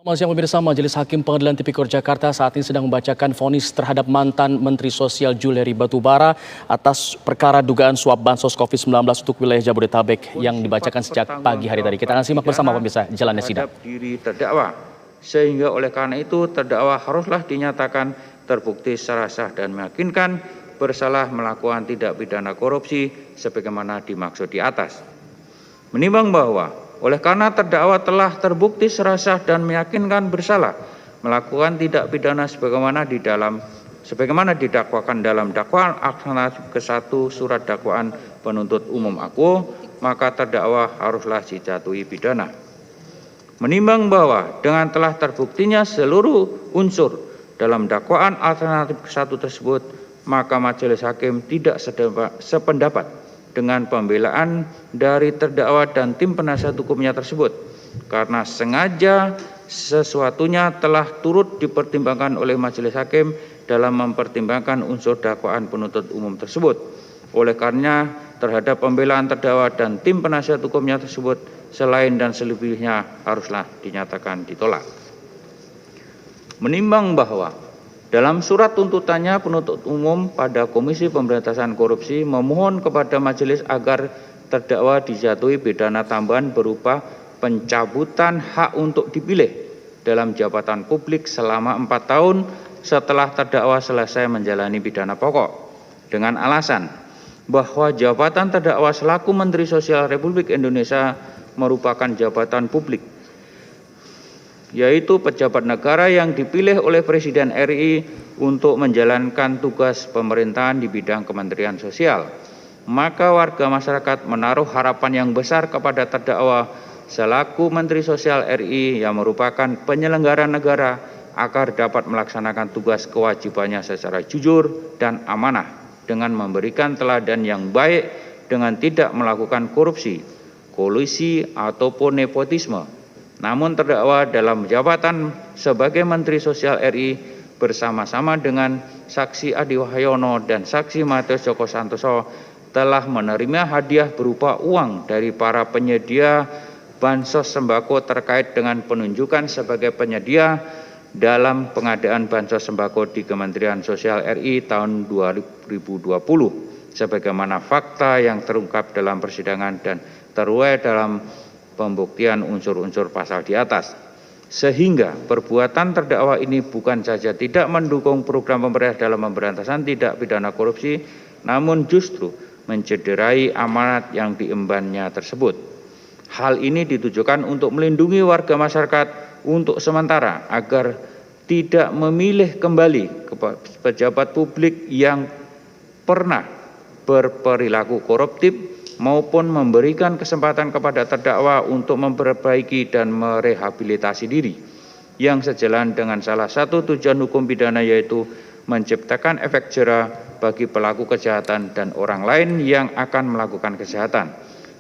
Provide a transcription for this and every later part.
Selamat siang pemirsa, Majelis Hakim Pengadilan Tipikor Jakarta saat ini sedang membacakan vonis terhadap mantan Menteri Sosial Juliari Batubara atas perkara dugaan suap bansos COVID-19 untuk wilayah Jabodetabek yang dibacakan sejak pagi hari tadi. Kita akan simak bersama pemirsa jalannya sidang. Diri terdakwa, sehingga oleh karena itu terdakwa haruslah dinyatakan terbukti secara sah dan meyakinkan bersalah melakukan tindak pidana korupsi sebagaimana dimaksud di atas. Menimbang bahwa oleh karena terdakwa telah terbukti secara sah dan meyakinkan bersalah melakukan tindak pidana sebagaimana didakwakan dalam dakwaan alternatif ke-1 surat dakwaan penuntut umum aku, maka terdakwa haruslah dijatuhi pidana. Menimbang bahwa dengan telah terbuktinya seluruh unsur dalam dakwaan alternatif ke-1 tersebut, maka majelis hakim tidak sependapat dengan pembelaan dari terdakwa dan tim penasihat hukumnya tersebut, karena sengaja sesuatunya telah turut dipertimbangkan oleh majelis hakim dalam mempertimbangkan unsur dakwaan penuntut umum tersebut. Oleh karenanya terhadap pembelaan terdakwa dan tim penasihat hukumnya tersebut selain dan selebihnya haruslah dinyatakan ditolak. Menimbang bahwa dalam surat tuntutannya penuntut umum pada Komisi Pemberantasan Korupsi memohon kepada majelis agar terdakwa dijatuhi pidana tambahan berupa pencabutan hak untuk dipilih dalam jabatan publik selama 4 tahun setelah terdakwa selesai menjalani pidana pokok, dengan alasan bahwa jabatan terdakwa selaku Menteri Sosial Republik Indonesia merupakan jabatan publik, yaitu pejabat negara yang dipilih oleh Presiden RI untuk menjalankan tugas pemerintahan di bidang Kementerian Sosial. Maka warga masyarakat menaruh harapan yang besar kepada terdakwa selaku Menteri Sosial RI yang merupakan penyelenggara negara agar dapat melaksanakan tugas kewajibannya secara jujur dan amanah dengan memberikan teladan yang baik dengan tidak melakukan korupsi, kolusi ataupun nepotisme. Namun terdakwa dalam jabatan sebagai Menteri Sosial RI bersama-sama dengan Saksi Adi Wahyono dan Saksi Matius Joko Santoso telah menerima hadiah berupa uang dari para penyedia bansos sembako terkait dengan penunjukan sebagai penyedia dalam pengadaan bansos sembako di Kementerian Sosial RI tahun 2020 sebagaimana fakta yang terungkap dalam persidangan dan tertuai dalam pembuktian unsur-unsur pasal di atas, sehingga perbuatan terdakwa ini bukan saja tidak mendukung program pemerintah dalam pemberantasan tindak pidana korupsi, namun justru mencederai amanat yang diembannya tersebut. Hal ini ditujukan untuk melindungi warga masyarakat untuk sementara agar tidak memilih kembali pejabat publik yang pernah berperilaku koruptif maupun memberikan kesempatan kepada terdakwa untuk memperbaiki dan merehabilitasi diri yang sejalan dengan salah satu tujuan hukum pidana, yaitu menciptakan efek jera bagi pelaku kejahatan dan orang lain yang akan melakukan kejahatan,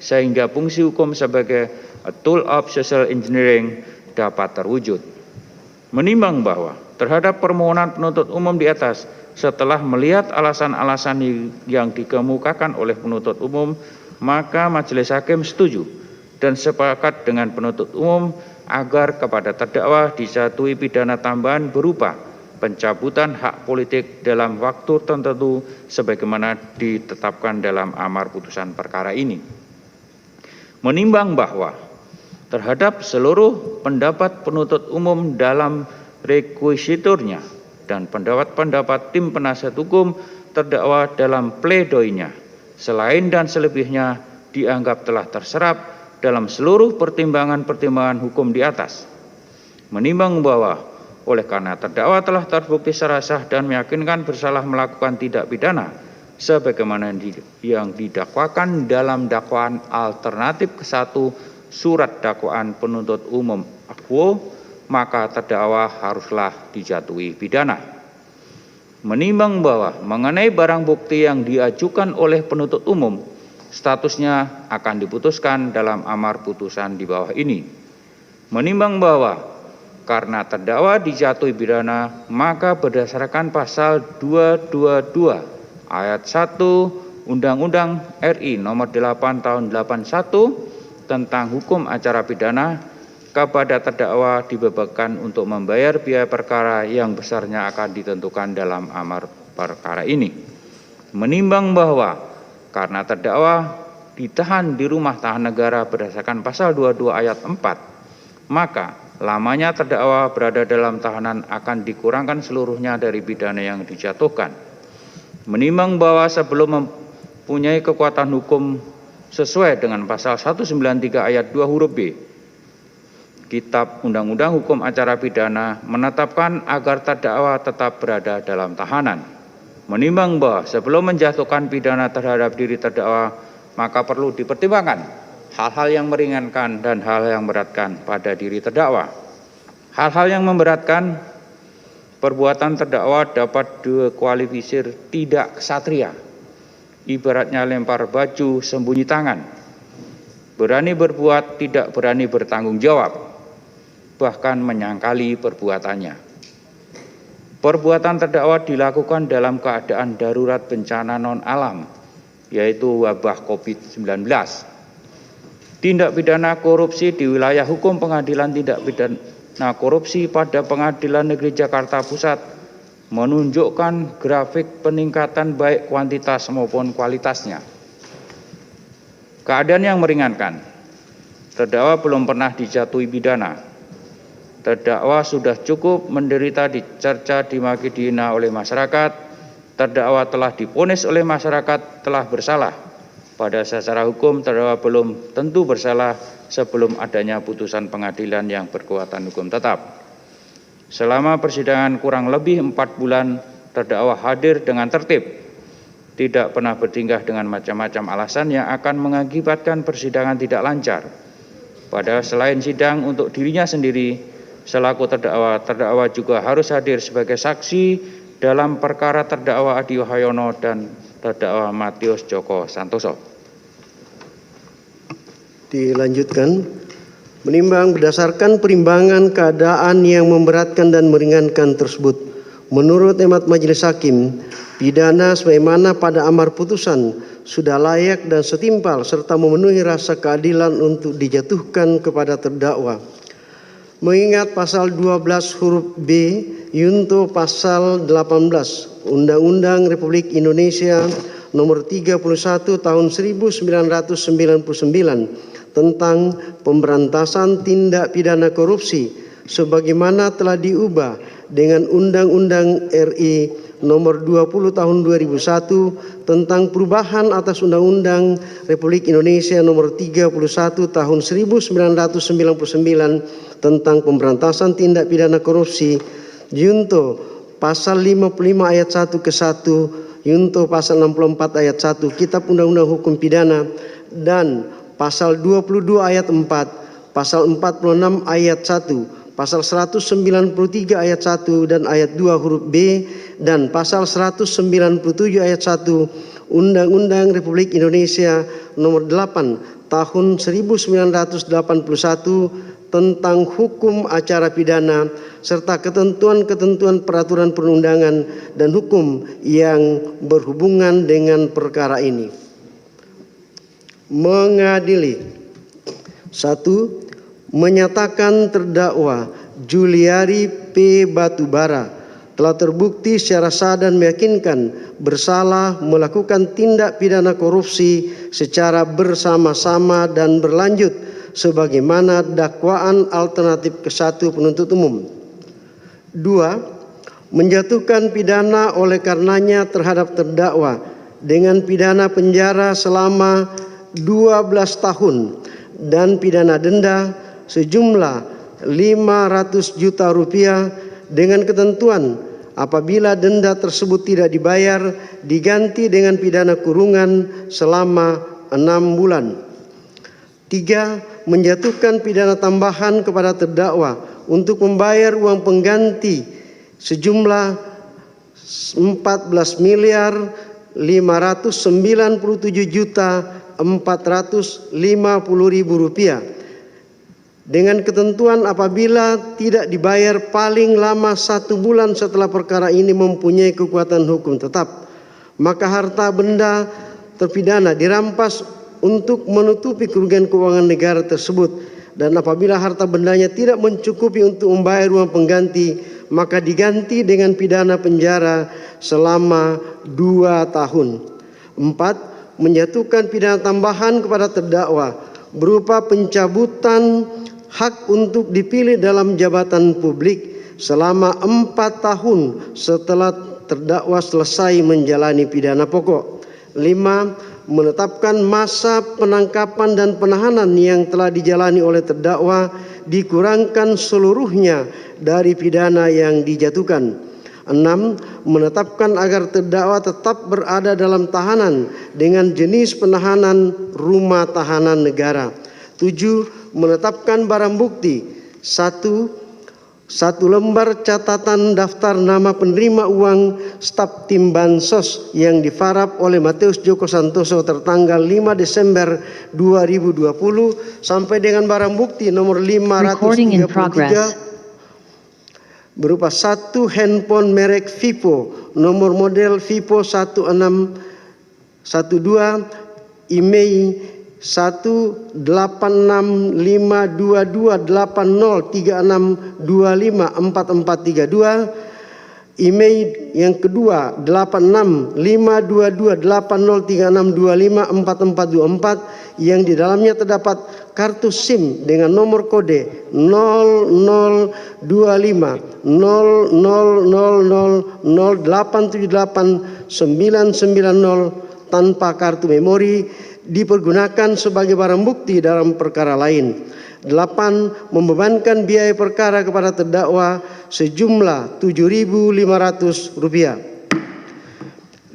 sehingga fungsi hukum sebagai a tool of social engineering dapat terwujud. Menimbang bahwa terhadap permohonan penuntut umum di atas, setelah melihat alasan-alasan yang dikemukakan oleh penuntut umum, maka majelis hakim setuju dan sepakat dengan penuntut umum agar kepada terdakwa dijatuhi pidana tambahan berupa pencabutan hak politik dalam waktu tertentu sebagaimana ditetapkan dalam amar putusan perkara ini. Menimbang bahwa terhadap seluruh pendapat penuntut umum dalam rekuisiturnya dan pendapat-pendapat tim penasihat hukum terdakwa dalam pledoinya selain dan selebihnya dianggap telah terserap dalam seluruh pertimbangan-pertimbangan hukum di atas. Menimbang bahwa oleh karena terdakwa telah terbukti secara sah dan meyakinkan bersalah melakukan tindak pidana sebagaimana yang didakwakan dalam dakwaan alternatif ke-1 surat dakwaan penuntut umum aku, maka terdakwa haruslah dijatuhi pidana. Menimbang bahwa mengenai barang bukti yang diajukan oleh penuntut umum, statusnya akan diputuskan dalam amar putusan di bawah ini. Menimbang bahwa karena terdakwa dijatuhi pidana, maka berdasarkan pasal 222 ayat 1 Undang-Undang RI nomor 8 tahun 81 tentang hukum acara pidana, kepada terdakwa dibebankan untuk membayar biaya perkara yang besarnya akan ditentukan dalam amar perkara ini. Menimbang bahwa karena terdakwa ditahan di rumah tahan negara berdasarkan pasal 22 ayat 4, maka lamanya terdakwa berada dalam tahanan akan dikurangkan seluruhnya dari pidana yang dijatuhkan. Menimbang bahwa sebelum mempunyai kekuatan hukum sesuai dengan pasal 193 ayat 2 huruf B Kitab Undang-Undang Hukum Acara Pidana menetapkan agar terdakwa tetap berada dalam tahanan. Menimbang bahwa sebelum menjatuhkan pidana terhadap diri terdakwa, maka perlu dipertimbangkan hal-hal yang meringankan dan hal yang memberatkan pada diri terdakwa. Hal-hal yang memberatkan, perbuatan terdakwa dapat dikualifikasi tidak ksatria, ibaratnya lempar baju sembunyi tangan, berani berbuat tidak berani bertanggung jawab, bahkan menyangkali perbuatannya. Perbuatan terdakwa dilakukan dalam keadaan darurat bencana non-alam, yaitu wabah COVID-19. Tindak pidana korupsi di wilayah hukum Pengadilan Tindak Pidana Korupsi pada Pengadilan Negeri Jakarta Pusat menunjukkan grafik peningkatan baik kuantitas maupun kualitasnya. Keadaan yang meringankan, terdakwa belum pernah dijatuhi pidana. Terdakwa sudah cukup menderita, dicerca, dimaki, dihina oleh masyarakat. Terdakwa telah divonis oleh masyarakat telah bersalah. Pada secara hukum, terdakwa belum tentu bersalah sebelum adanya putusan pengadilan yang berkekuatan hukum tetap. Selama persidangan kurang lebih 4 bulan, terdakwa hadir dengan tertib, tidak pernah bertingkah dengan macam-macam alasan yang akan mengakibatkan persidangan tidak lancar. Padahal selain sidang untuk dirinya sendiri, selaku terdakwa juga harus hadir sebagai saksi dalam perkara terdakwa Adi Wahayono dan terdakwa Matius Joko Santoso. Dilanjutkan, menimbang berdasarkan perimbangan keadaan yang memberatkan dan meringankan tersebut, menurut hemat Majelis Hakim, pidana sebagaimana pada amar putusan sudah layak dan setimpal serta memenuhi rasa keadilan untuk dijatuhkan kepada terdakwa. Mengingat pasal 12 huruf B yunto pasal 18 Undang-Undang Republik Indonesia nomor 31 tahun 1999 tentang pemberantasan tindak pidana korupsi sebagaimana telah diubah dengan Undang-Undang RI nomor 20 tahun 2001 tentang perubahan atas Undang-Undang Republik Indonesia nomor 31 tahun 1999 tentang pemberantasan tindak pidana korupsi junto pasal 55 ayat 1 ke 1 junto pasal 64 ayat 1 Kitab Undang-Undang Hukum Pidana dan pasal 22 ayat 4, pasal 46 ayat 1, pasal 193 ayat 1 dan ayat 2 huruf B dan pasal 197 ayat 1 Undang-Undang Republik Indonesia nomor 8 tahun 1981 tentang hukum acara pidana serta ketentuan-ketentuan peraturan perundangan dan hukum yang berhubungan dengan perkara ini. Mengadili. 1. Menyatakan terdakwa Juliari P. Batubara telah terbukti secara sah dan meyakinkan bersalah melakukan tindak pidana korupsi secara bersama-sama dan berlanjut sebagaimana dakwaan alternatif ke-1 penuntut umum. 2. Menjatuhkan pidana oleh karenanya terhadap terdakwa dengan pidana penjara selama 12 tahun dan pidana denda sejumlah 500 juta rupiah dengan ketentuan apabila denda tersebut tidak dibayar diganti dengan pidana kurungan selama 6 bulan. 3. Menjatuhkan pidana tambahan kepada terdakwa untuk membayar uang pengganti sejumlah 14.597.450.000 rupiah dengan ketentuan apabila tidak dibayar paling lama 1 bulan setelah perkara ini mempunyai kekuatan hukum tetap, maka harta benda terpidana dirampas untuk menutupi kerugian keuangan negara tersebut dan apabila harta bendanya tidak mencukupi untuk membayar uang pengganti, maka diganti dengan pidana penjara selama 2 tahun. 4. Menjatuhkan pidana tambahan kepada terdakwa berupa pencabutan hak untuk dipilih dalam jabatan publik selama 4 tahun setelah terdakwa selesai menjalani pidana pokok. 5. Menetapkan masa penangkapan dan penahanan yang telah dijalani oleh terdakwa dikurangkan seluruhnya dari pidana yang dijatuhkan. 6. Menetapkan agar terdakwa tetap berada dalam tahanan dengan jenis penahanan rumah tahanan negara. 7. Menetapkan barang bukti. 1 lembar catatan daftar nama penerima uang staf tim Bansos yang difarap oleh Mateus Joko Santoso tertanggal 5 Desember 2020 sampai dengan barang bukti nomor 533 berupa 1 handphone merek Vivo nomor model Vivo 1612 IMEI 185228036254432, IMEI yang kedua 8652280362544424 yang di dalamnya terdapat kartu SIM dengan nomor kode 00000008789990 tanpa kartu memori dipergunakan sebagai barang bukti dalam perkara lain. 8. Membebankan biaya perkara kepada terdakwa sejumlah Rp7.500.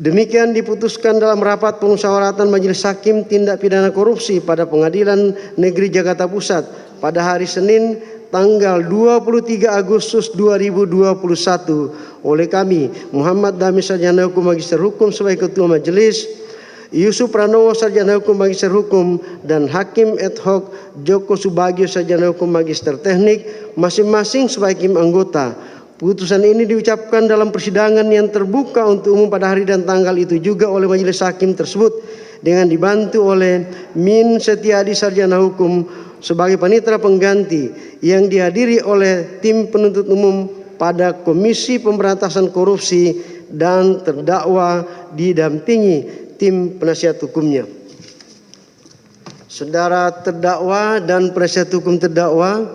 Demikian diputuskan dalam rapat pemusyawaratan Majelis Hakim Tindak Pidana Korupsi pada Pengadilan Negeri Jakarta Pusat pada hari Senin tanggal 23 Agustus 2021 oleh kami Muhammad Dami Sarjana Hukum Magister Hukum sebagai Ketua Majelis, Yusuf Pranowo Sarjana Hukum Magister Hukum, dan Hakim ad hoc Joko Subagio Sarjana Hukum Magister Teknik masing-masing sebagai hakim anggota. Putusan ini diucapkan dalam persidangan yang terbuka untuk umum pada hari dan tanggal itu juga oleh majelis hakim tersebut dengan dibantu oleh Min Setiadi Sarjana Hukum sebagai panitera pengganti yang dihadiri oleh tim penuntut umum pada Komisi Pemberantasan Korupsi dan terdakwa didampingi tim penasihat hukumnya. Saudara terdakwa dan penasihat hukum terdakwa,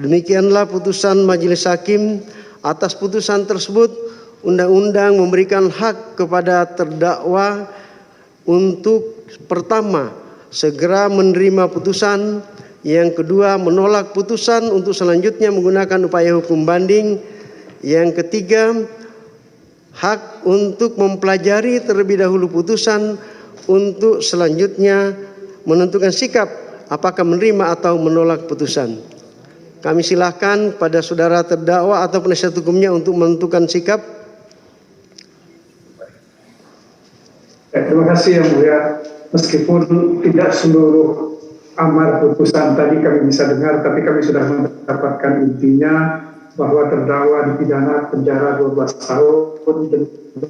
demikianlah putusan majelis hakim. Atas putusan tersebut, undang-undang memberikan hak kepada terdakwa untuk pertama, segera menerima putusan, yang kedua, menolak putusan untuk selanjutnya menggunakan upaya hukum banding, yang ketiga, hak untuk mempelajari terlebih dahulu putusan untuk selanjutnya menentukan sikap apakah menerima atau menolak putusan. Kami silakan pada saudara terdakwa atau penasihat hukumnya untuk menentukan sikap. Terima kasih Yang Mulia. Meskipun tidak seluruh amar putusan tadi kami bisa dengar, tapi kami sudah mendapatkan intinya bahwa terdakwa dipidana penjara 12 tahun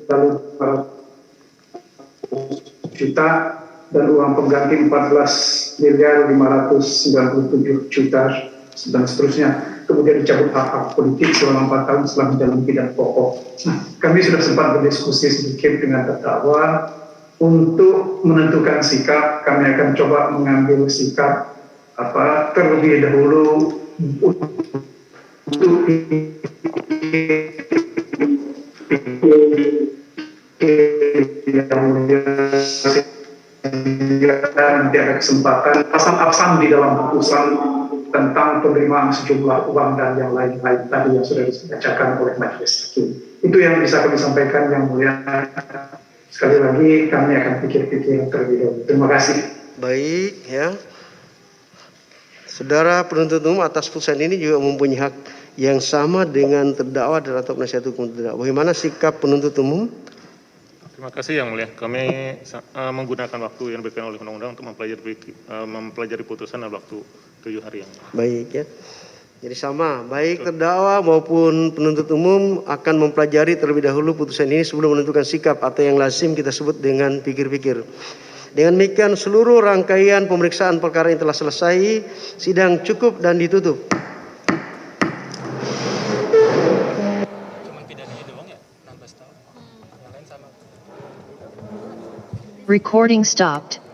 dan juta dan uang pengganti 14.597.000.000 dan seterusnya. Kemudian dicabut hak-hak politik selama 4 tahun setelah menjalani pidana pokok. Nah, kami sudah sempat berdiskusi sedikit dengan terdakwa untuk menentukan sikap. Kami akan coba mengambil sikap terlebih dahulu untuk nanti ada kesempatan pasang-pasang di dalam putusan tentang penerimaan sejumlah uang dan yang lain-lain tadi yang sudah dibacakan oleh majelis hakim. Itu yang bisa kami sampaikan Yang Mulia. Sekali lagi kami akan pikir-pikir terlebih dahulu. Terima kasih. Baik ya. Saudara penuntut umum atas putusan ini juga mempunyai hak yang sama dengan terdakwa dan atau penasihat hukum terdakwa. Bagaimana sikap penuntut umum? Terima kasih Yang Mulia. Kami menggunakan waktu yang diberikan oleh undang-undang untuk mempelajari putusan dalam waktu 7 hari yang lalu. Baik ya. Jadi sama, baik terdakwa maupun penuntut umum akan mempelajari terlebih dahulu putusan ini sebelum menentukan sikap atau yang lazim kita sebut dengan pikir-pikir. Dengan demikian seluruh rangkaian pemeriksaan perkara yang telah selesai, sidang cukup dan ditutup. Recording stopped.